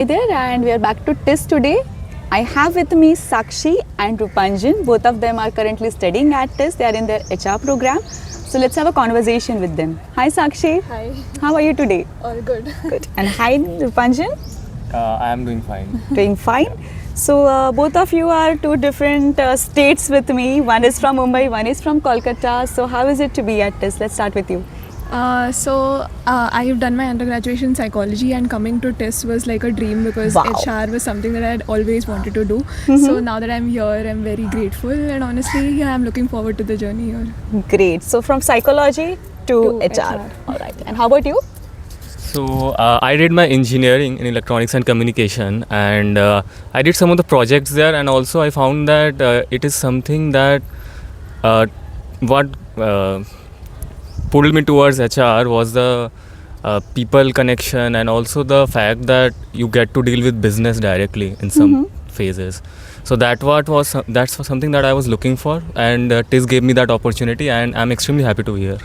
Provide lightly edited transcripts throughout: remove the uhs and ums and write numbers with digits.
Hey there, and we are back to TISS today. I have with me Sakshi and Rupanjan. Both of them are currently studying at TISS. They are in their HR program. So let's have a conversation with them. Hi Sakshi. Hi. How are you today? All good. Good. And hi Rupanjan. I am doing fine. Doing fine. So both of you are two different states with me. One is from Mumbai, one is from Kolkata. So how is it to be at TISS? Let's start with you. I've done my undergraduate in psychology, and coming to TISS was like a dream because Wow. HR was something that I had always wanted to do. So now that I'm here, I'm very grateful, and honestly, yeah, I'm looking forward to the journey here. Great. So from psychology to HR. HR. All right. And how about you? So I did my engineering in electronics and communication, and I did some of the projects there, and also I found that it is something that what pulled me towards HR was the people connection, and also the fact that you get to deal with business directly in some phases. So that's something that I was looking for, and TISS gave me that opportunity, and I'm extremely happy to be here.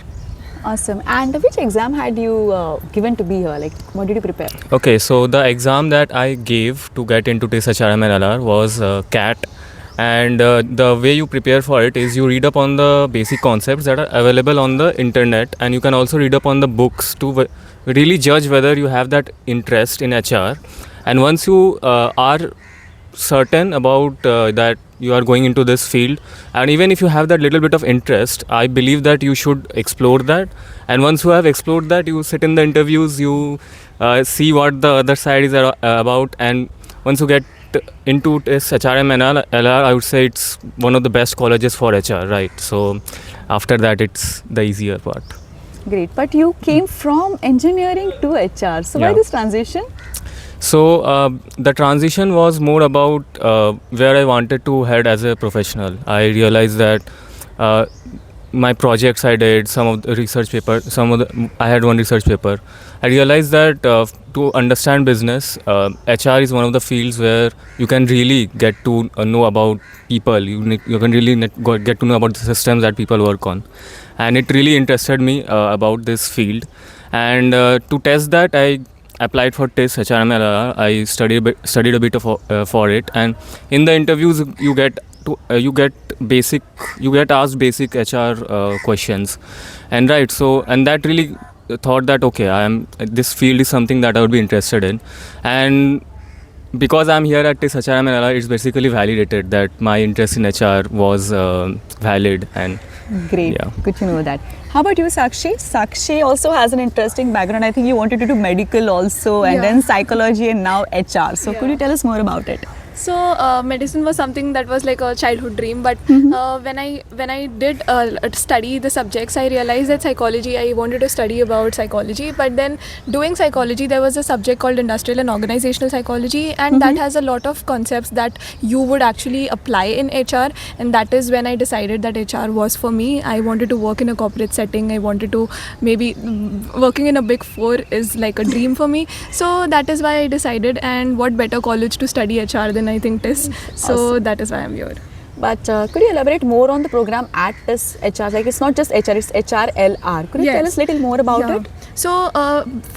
Awesome. And which exam had you given to be here? Like, what did you prepare? Okay, so the exam that I gave to get into TISS HRM and LR was CAT, and the way you prepare for it is you read up on the basic concepts that are available on the internet, and you can also read up on the books to really judge whether you have that interest in HR. And once you are certain about that you are going into this field, and even if you have that little bit of interest, I believe that you should explore that. And once you have explored that, you sit in the interviews, you see what the other side is about, and once you get into TISS HRM and LR, I would say it's one of the best colleges for HR, right? So after that, it's the easier part. Great. But you came from engineering to HR. So why Yeah. this transition? So the transition was more about where I wanted to head as a professional. I realized that my projects I did, some of the research paper, I had one research paper. I realized that to understand business, HR is one of the fields where you can really get to know about people. You can really get to know about the systems that people work on, and it really interested me about this field. And to test that, I applied for TISS HRM and LR. I studied a bit for it, and in the interviews you get asked basic HR questions, and that really thought that okay, this field is something that I would be interested in, and because I'm here at TISS HRM and LR, it's basically validated that my interest in HR was valid. And Great. yeah. Good to know that. How about you, Sakshi? Sakshi also has an interesting background. I think you wanted to do medical also, and Yeah. then psychology, and now HR. So could Yeah. you tell us more about it? So medicine was something that was like a childhood dream, but when I did study the subjects, I realized that I wanted to study about psychology. But then doing psychology, there was a subject called industrial and organizational psychology, and that has a lot of concepts that you would actually apply in HR, and that is when I decided that HR was for me. I wanted to work in a corporate setting. I wanted to working in a big four is like a dream for me. So that is why I decided, and what better college to study HR than I think TISS. So Awesome. that is why I'm here. But could you elaborate more on the program at TISS HR? Like, it's not just HR, it's HRLR. Could you tell Yes. us a little more about it? So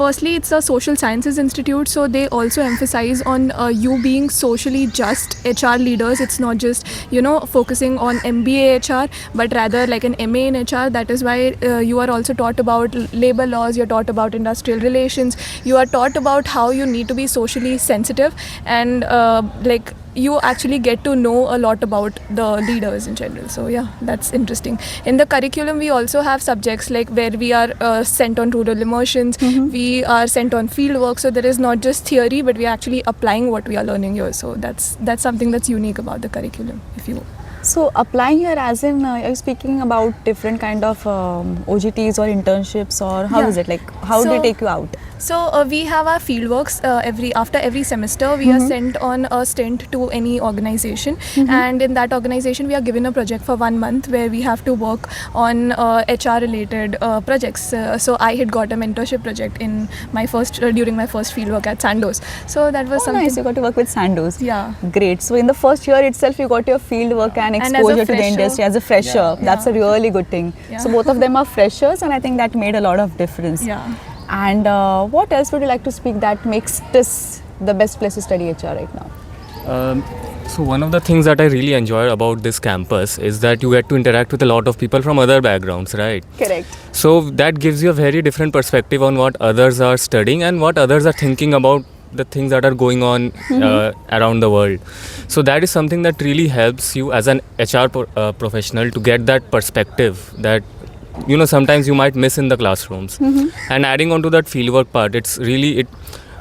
firstly, it's a social sciences institute, so they also emphasize on you being socially just HR leaders. It's not just focusing on MBA HR, but rather like an MA in HR. That is why you are also taught about labor laws, you're taught about industrial relations, you are taught about how you need to be socially sensitive, and you actually get to know a lot about the leaders in general. So yeah, that's interesting. In the curriculum, we also have subjects like where we are sent on rural immersions, we are sent on fieldwork. So there is not just theory, but we are actually applying what we are learning here. So that's something that's unique about the curriculum. So applying here, as in, are you speaking about different kind of OGTs or internships, or how is it? Like, how do they take you out? So we have our fieldworks after every semester. We are sent on a stint to any organization, and in that organization we are given a project for 1 month where we have to work on HR related projects. So I had got a mentorship project in during my first fieldwork at Sandoz. So that was something. Nice, you got to work with Sandoz. Yeah. Great. So in the first year itself, you got your field work and And as a exposure to the fresher. industry as a fresher. Yeah. That's a really good thing. Yeah. So both of them are freshers, and I think that made a lot of difference. Yeah. And what else would you like to speak that makes TISS the best place to study HR right now? So one of the things that I really enjoy about this campus is that you get to interact with a lot of people from other backgrounds, right? Correct. So that gives you a very different perspective on what others are studying and what others are thinking about the things that are going on around the world. So that is something that really helps you as an HR professional to get that perspective that sometimes you might miss in the classrooms. And adding on to that fieldwork part, it's really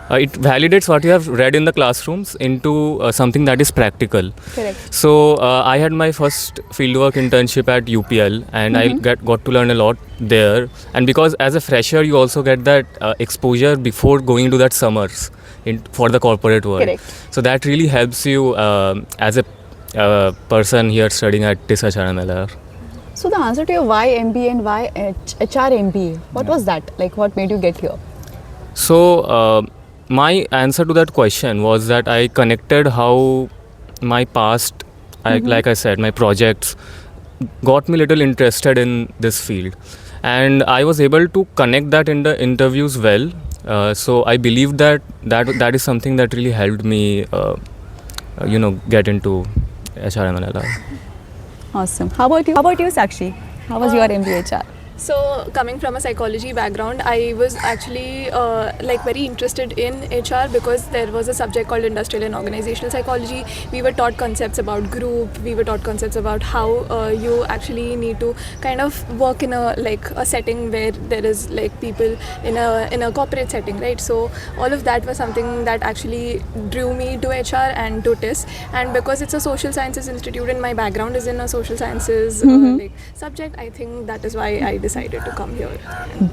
it validates what you have read in the classrooms into something that is practical. Correct. So I had my first fieldwork internship at UPL, and I got to learn a lot there. And because as a fresher, you also get that exposure before going into that summers for the corporate world. Correct. So that really helps you as a person here studying at TISS HRMLR. So the answer to your why MBA and why HR MBA, what was that? Like, what made you get here? So my answer to that question was that I connected how my past, like I said, my projects got me a little interested in this field, and I was able to connect that in the interviews well. So I believe that is something that really helped me, get into HRMLR. Awesome. How about you? Sakshi? How was your MBA HR? So coming from a psychology background, I was actually very interested in HR because there was a subject called industrial and organizational psychology. We were taught concepts about group, we were taught concepts about how you actually need to kind of work in a setting where there is like people in a corporate setting, right? So all of that was something that actually drew me to HR and to TISS. And because it's a social sciences institute and my background is in a social sciences subject, I think that is why I decided to come here.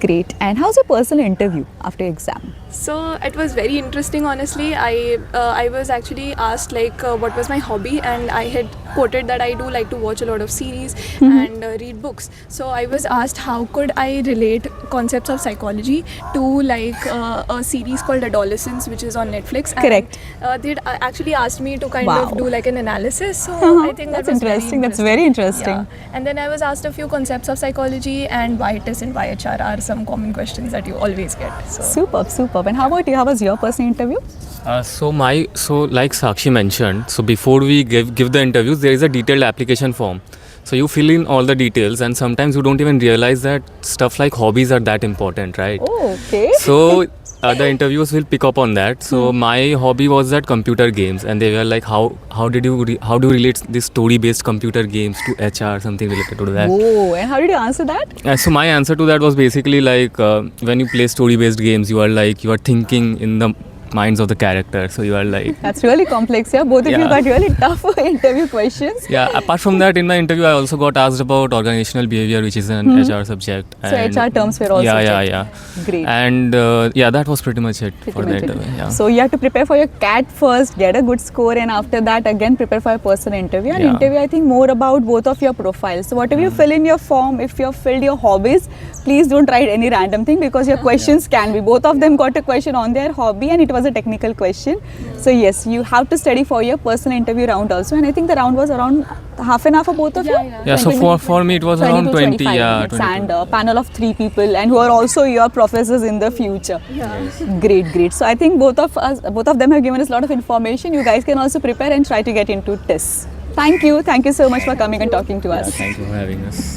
Great. And how's your personal interview after exam? So it was very interesting, honestly. I was actually asked what was my hobby, and I had quoted that I do like to watch a lot of series and read books. So I was asked how could I relate concepts of psychology to a series called Adolescence, which is on Netflix. Correct. And they actually asked me to kind of do like an analysis. So I think that's that was interesting. That's very interesting. Yeah. And then I was asked a few concepts of psychology, and why TISS and why HR are some common questions that you always get. So. Superb. And how about you? How was your personal interview? So like Sakshi mentioned, so before we give the interviews, there is a detailed application form. So you fill in all the details, and sometimes you don't even realize that stuff like hobbies are that important, right? Oh, okay. So the interviews will pick up on that. So my hobby was that computer games, and they were like, how do you relate this story-based computer games to HR, something related to that. Oh, and how did you answer that? So my answer to that was basically like when you play story-based games, you are thinking in the minds of the character, so you are like that's really complex. Yeah, both of you got really tough interview questions. Yeah, apart from that, in my interview I also got asked about organizational behavior, which is an HR subject. So HR terms were also yeah. Great. And that was pretty much it for the interview. Yeah. So you have to prepare for your CAT first, get a good score, and after that again prepare for your personal interview. And interview, I think, more about both of your profiles. So whatever you fill in your form, if you have filled your hobbies, please don't write any random thing, because your questions can be, both of them got a question on their hobby and it was a technical question. So yes, you have to study for your personal interview round also, and I think the round was around half an hour for both of you. Yeah, so for me it was around 20 minutes, and a panel of 3 people, and who are also your professors in the future. Great. So I think both of them have given us a lot of information. You guys can also prepare and try to get into TISS. Thank you so much for coming and talking to us. Thank you for having us.